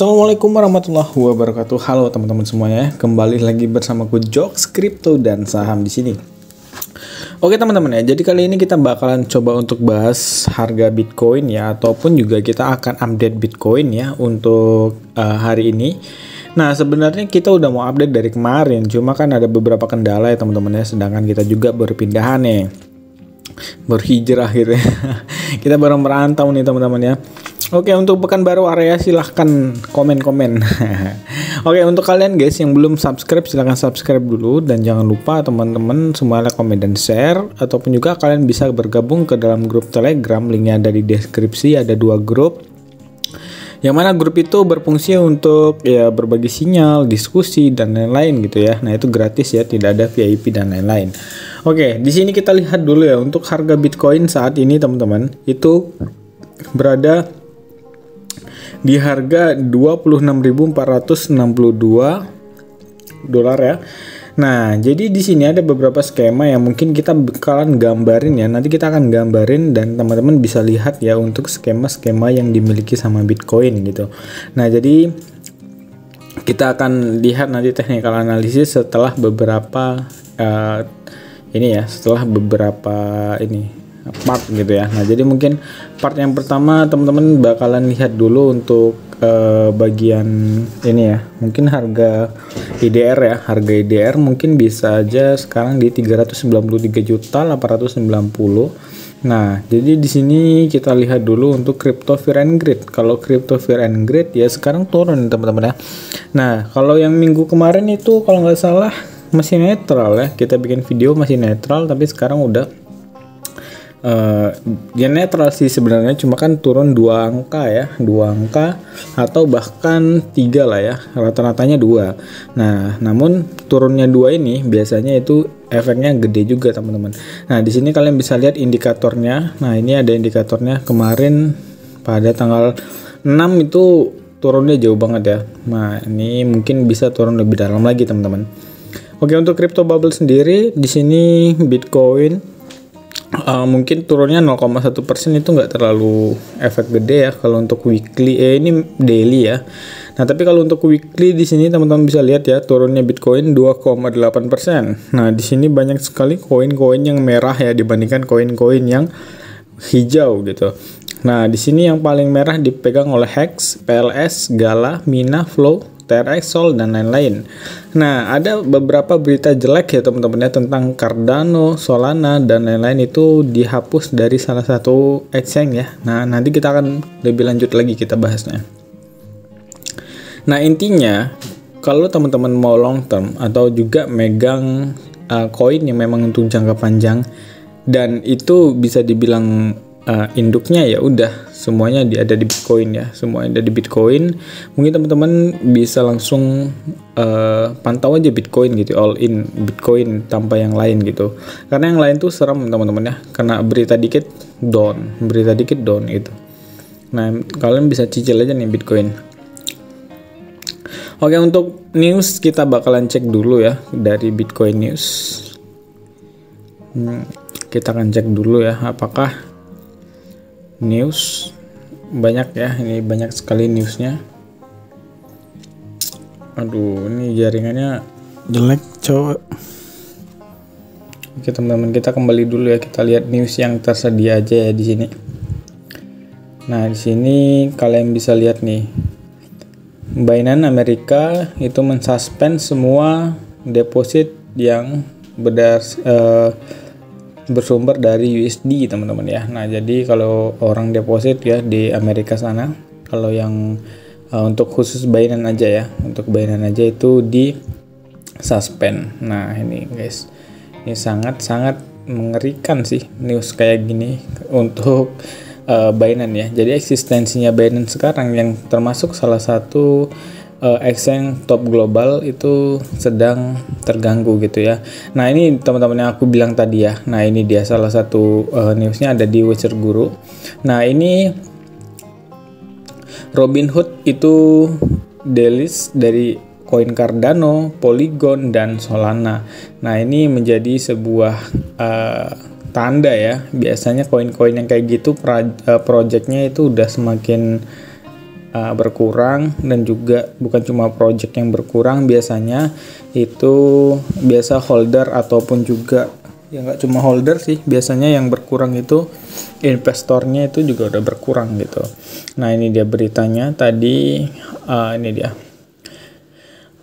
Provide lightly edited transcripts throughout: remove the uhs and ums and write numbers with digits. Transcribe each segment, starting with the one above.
Assalamualaikum warahmatullahi wabarakatuh. Halo teman-teman semuanya, kembali lagi bersamaku Jokes Kripto dan Saham di sini. Oke teman-teman ya, jadi kali ini kita bakalan coba untuk bahas harga Bitcoin ya, ataupun juga kita akan update Bitcoin ya untuk hari ini. Nah sebenarnya kita udah mau update dari kemarin, cuma kan ada beberapa kendala ya teman-teman ya, sedangkan kita juga berpindahan nih, berhijrah akhirnya. Kita baru merantau nih teman-teman ya. Oke, untuk Pekanbaru area silahkan komen-komen. Oke, untuk kalian guys yang belum subscribe silahkan subscribe dulu, dan jangan lupa teman-teman semua like, komen, dan share, ataupun juga kalian bisa bergabung ke dalam grup Telegram, linknya ada di deskripsi. Ada 2 grup, yang mana grup itu berfungsi untuk ya berbagi sinyal, diskusi, dan lain-lain gitu ya. Nah itu gratis ya, tidak ada VIP dan lain-lain. Oke, di sini kita lihat dulu ya untuk harga Bitcoin saat ini teman-teman itu berada di harga 26.462 dolar ya. Nah, jadi di sini ada beberapa skema yang mungkin kita bakalan gambarin ya. Nanti kita akan gambarin dan teman-teman bisa lihat ya untuk skema-skema yang dimiliki sama Bitcoin gitu. Nah, jadi kita akan lihat nanti technical analysis setelah beberapa setelah beberapa part gitu ya. Nah jadi mungkin part yang pertama teman-teman bakalan lihat dulu untuk bagian ini ya, mungkin harga IDR ya. Harga IDR mungkin bisa aja sekarang di 393.890. Nah jadi di sini kita lihat dulu untuk Crypto Fear and Greed. Kalau Crypto Fear and Greed ya sekarang turun teman-teman ya. Nah kalau yang minggu kemarin itu kalau nggak salah masih netral ya, kita bikin video masih netral, tapi sekarang udah dia netral sih sebenarnya, cuma kan turun 2 angka ya, 2 angka atau bahkan 3 lah ya, rata-ratanya 2. Nah namun turunnya 2 ini biasanya itu efeknya gede juga teman-teman. Nah di sini kalian bisa lihat indikatornya. Nah ini ada indikatornya, kemarin pada tanggal 6 itu turunnya jauh banget ya. Nah ini mungkin bisa turun lebih dalam lagi teman-teman. Oke, untuk crypto bubble sendiri di sini Bitcoin mungkin turunnya 0,1% itu nggak terlalu efek gede ya kalau untuk weekly, ini daily ya. Nah tapi kalau untuk weekly di sini teman-teman bisa lihat ya turunnya Bitcoin 2,8%. Nah di sini banyak sekali koin-koin yang merah ya dibandingkan koin-koin yang hijau gitu. Nah di sini yang paling merah dipegang oleh Hex, PLS, Gala, Mina, Flow, TRX, Sol, dan lain-lain. Nah ada beberapa berita jelek ya teman-teman ya tentang Cardano, Solana, dan lain-lain itu dihapus dari salah satu exchange ya. Nah nanti kita akan lebih lanjut lagi kita bahasnya. Nah intinya kalau teman-teman mau long term atau juga megang koin yang memang untuk jangka panjang dan itu bisa dibilang induknya ya udah semuanya ada di Bitcoin ya, semuanya ada di Bitcoin. Mungkin teman-teman bisa langsung pantau aja Bitcoin gitu, all in Bitcoin tanpa yang lain gitu, karena yang lain tuh serem teman-teman ya, karena berita dikit down gitu. Nah kalian bisa cicil aja nih Bitcoin. Oke, untuk news kita bakalan cek dulu ya dari Bitcoin news. Kita akan cek dulu ya apakah news banyak ya, ini banyak sekali newsnya. Aduh ini jaringannya jelek cowok. Oke teman-teman, kita kembali dulu ya, kita lihat news yang tersedia aja ya di sini. Nah di sini kalian bisa lihat nih, Binance Amerika itu mensuspend semua deposit yang bersumber dari USD teman-teman ya. Nah jadi kalau orang deposit ya di Amerika sana, kalau yang untuk khusus Binance aja ya, untuk Binance aja itu di suspend. Nah ini guys, ini sangat mengerikan sih news kayak gini untuk Binance ya. Jadi eksistensinya Binance sekarang yang termasuk salah satu exchange top global itu sedang terganggu gitu ya. Nah ini teman-teman yang aku bilang tadi ya. Nah ini dia salah satu newsnya ada di Watcher Guru. Nah ini Robinhood itu delist dari koin Cardano, Polygon, dan Solana. Nah ini menjadi sebuah tanda ya. Biasanya koin-koin yang kayak gitu projectnya itu udah semakin berkurang, dan juga bukan cuma project yang berkurang, biasanya itu biasa holder ataupun juga ya nggak cuma holder sih, biasanya yang berkurang itu investornya itu juga udah berkurang gitu. Nah ini dia beritanya tadi, ini dia.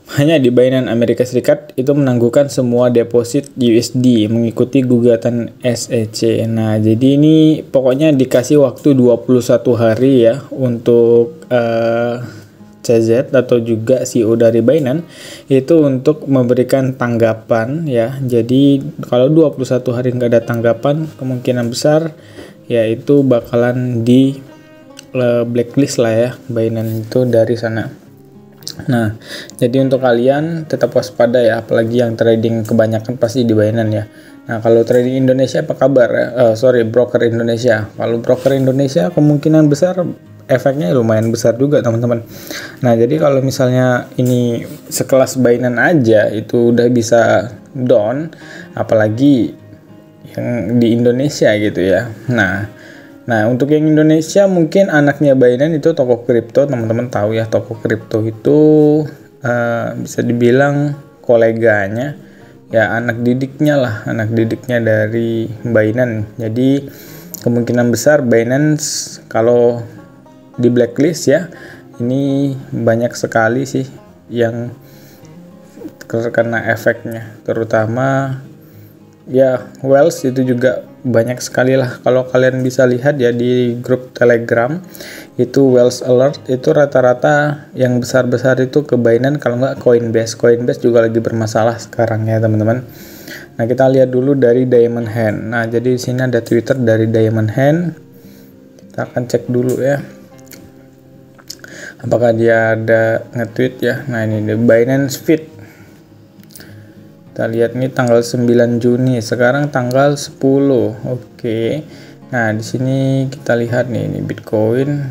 Hanya di Binance Amerika Serikat itu menangguhkan semua deposit USD mengikuti gugatan SEC. Nah, jadi ini pokoknya dikasih waktu 21 hari ya untuk CZ atau juga CEO dari Binance itu untuk memberikan tanggapan ya. Jadi kalau 21 hari nggak ada tanggapan, kemungkinan besar ya itu bakalan di blacklist lah ya Binance itu dari sana. Nah, jadi untuk kalian tetap waspada ya, apalagi yang trading kebanyakan pasti di Binance ya. Nah, kalau trading Indonesia apa kabar? Broker Indonesia. Kalau broker Indonesia kemungkinan besar efeknya lumayan besar juga teman-teman. Nah, jadi kalau misalnya ini sekelas Binance aja itu udah bisa down, apalagi yang di Indonesia gitu ya. Nah, untuk yang Indonesia mungkin anaknya Binance itu toko kripto, teman-teman tahu ya, toko kripto itu bisa dibilang koleganya, ya anak didiknya dari Binance. Jadi kemungkinan besar Binance kalau di blacklist ya, ini banyak sekali sih yang terkena efeknya, terutama ya Wells itu juga banyak sekali lah. Kalau kalian bisa lihat ya di grup Telegram itu Wells Alert itu rata-rata yang besar-besar itu ke Binance, kalau nggak Coinbase juga lagi bermasalah sekarang ya teman-teman. Nah kita lihat dulu dari Diamond Hand. Nah jadi di sini ada Twitter dari Diamond Hand, kita akan cek dulu ya apakah dia ada nge-tweet ya. Nah ini di Binance Feed. Kita lihat nih tanggal 9 Juni, sekarang tanggal 10. Oke. Nah, di sini kita lihat nih ini Bitcoin.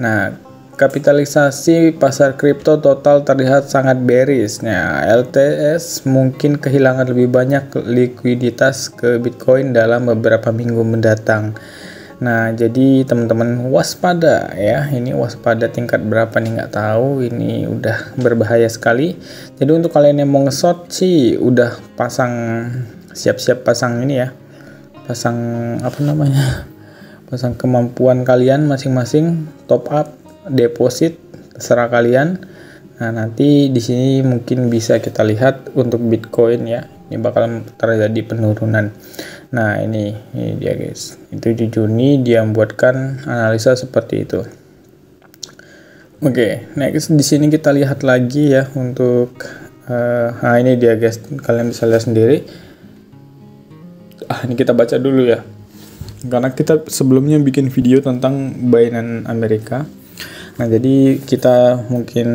Nah, kapitalisasi pasar kripto total terlihat sangat bearish. Nah, LTS mungkin kehilangan lebih banyak likuiditas ke Bitcoin dalam beberapa minggu mendatang. Nah, jadi teman-teman waspada ya. Ini waspada tingkat berapa nih nggak tahu. Ini udah berbahaya sekali. Jadi untuk kalian yang mau nge-short sih udah siap-siap pasang ini ya. Pasang apa namanya? Pasang kemampuan kalian masing-masing, top up, deposit, terserah kalian. Nah, nanti di sini mungkin bisa kita lihat untuk Bitcoin ya. Ini bakal terjadi penurunan. Nah, ini dia guys. Itu di Juni dia membuatkan analisa seperti itu. Oke, next di sini kita lihat lagi ya untuk nah ini dia guys. Kalian bisa lihat sendiri. Ini kita baca dulu ya. Karena kita sebelumnya bikin video tentang Binance Amerika. Nah, jadi kita mungkin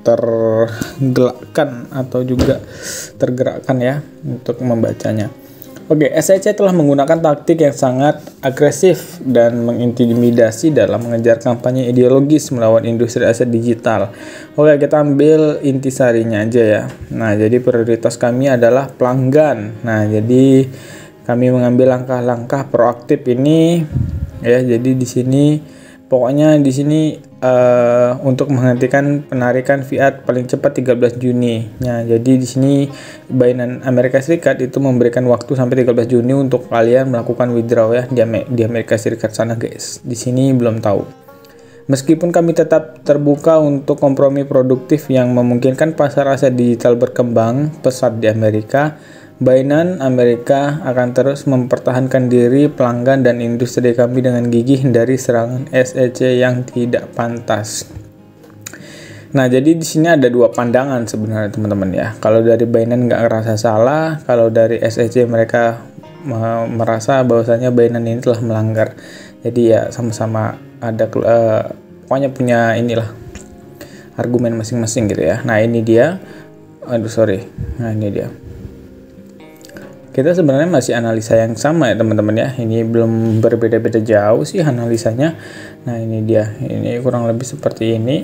tergerakkan atau juga tergerakkan ya untuk membacanya. Oke, SEC telah menggunakan taktik yang sangat agresif dan mengintimidasi dalam mengejar kampanye ideologis melawan industri aset digital. Oke, kita ambil intisarinya aja ya. Nah, jadi prioritas kami adalah pelanggan. Nah, jadi kami mengambil langkah-langkah proaktif ini ya. Jadi di sini pokoknya di sini untuk menghentikan penarikan fiat paling cepat 13 Juni. Nah, jadi di sini Binance Amerika Serikat itu memberikan waktu sampai 13 Juni untuk kalian melakukan withdraw ya di Amerika Serikat sana guys. Di sini belum tahu. Meskipun kami tetap terbuka untuk kompromi produktif yang memungkinkan pasar aset digital berkembang pesat di Amerika, Binance Amerika akan terus mempertahankan diri, pelanggan, dan industri kami dengan gigih dari serangan SEC yang tidak pantas. Nah, jadi di sini ada dua pandangan sebenarnya teman-teman ya. Kalau dari Binance nggak ngerasa salah, kalau dari SEC mereka merasa bahwasanya Binance ini telah melanggar. Jadi ya sama-sama ada pokoknya punya inilah argumen masing-masing gitu ya. Nah, ini dia. Nah, ini dia. Kita sebenarnya masih analisa yang sama ya teman-teman ya. Ini belum berbeda-beda jauh sih analisanya. Nah, ini dia. Ini kurang lebih seperti ini.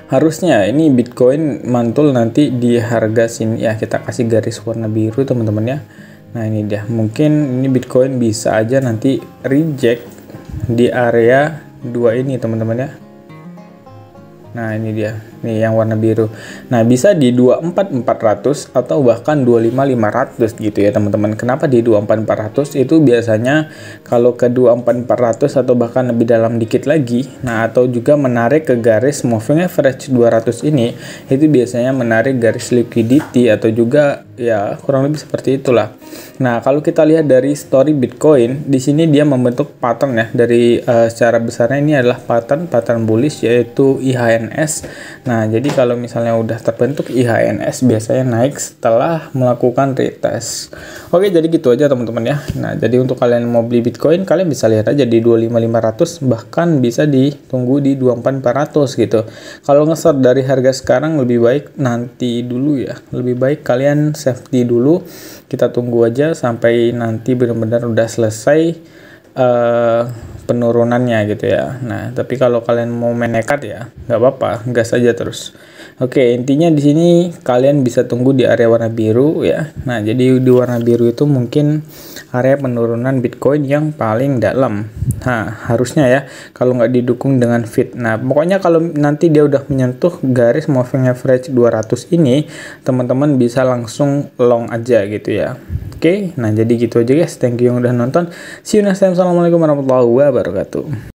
Harusnya ini Bitcoin mantul nanti di harga sini ya. Kita kasih garis warna biru teman-teman ya. Nah, ini dia. Mungkin ini Bitcoin bisa aja nanti reject di area 2 ini teman-teman ya. Nah ini dia, nih yang warna biru. Nah bisa di 24400 atau bahkan 25500 gitu ya teman-teman. Kenapa di 24400? Itu biasanya kalau ke 24400 atau bahkan lebih dalam dikit lagi, nah atau juga menarik ke garis moving average 200 ini, itu biasanya menarik garis liquidity atau juga ya kurang lebih seperti itulah. Nah kalau kita lihat dari story Bitcoin, di sini dia membentuk pattern ya, dari secara besarnya ini adalah pattern bullish, yaitu IHNS. Nah jadi kalau misalnya udah terbentuk IHNS biasanya naik setelah melakukan retest. Oke, jadi gitu aja teman-teman ya. Nah jadi untuk kalian mau beli Bitcoin, kalian bisa lihat aja di 25500, bahkan bisa ditunggu di 24400 gitu. Kalau nge-short dari harga sekarang lebih baik nanti dulu ya, lebih baik kalian safety dulu. Kita tunggu aja sampai nanti benar-benar udah selesai penurunannya gitu ya. Nah tapi kalau kalian mau main nekat ya nggak apa-apa, gas aja terus. Oke, intinya di sini kalian bisa tunggu di area warna biru ya. Nah jadi di warna biru itu mungkin area penurunan Bitcoin yang paling dalam. Nah harusnya ya, kalau nggak didukung dengan fit. Nah pokoknya kalau nanti dia udah menyentuh garis moving average 200 ini, teman-teman bisa langsung long aja gitu ya. Oke, nah jadi gitu aja guys. Thank you yang udah nonton. See you next time. Assalamualaikum warahmatullahi wabarakatuh.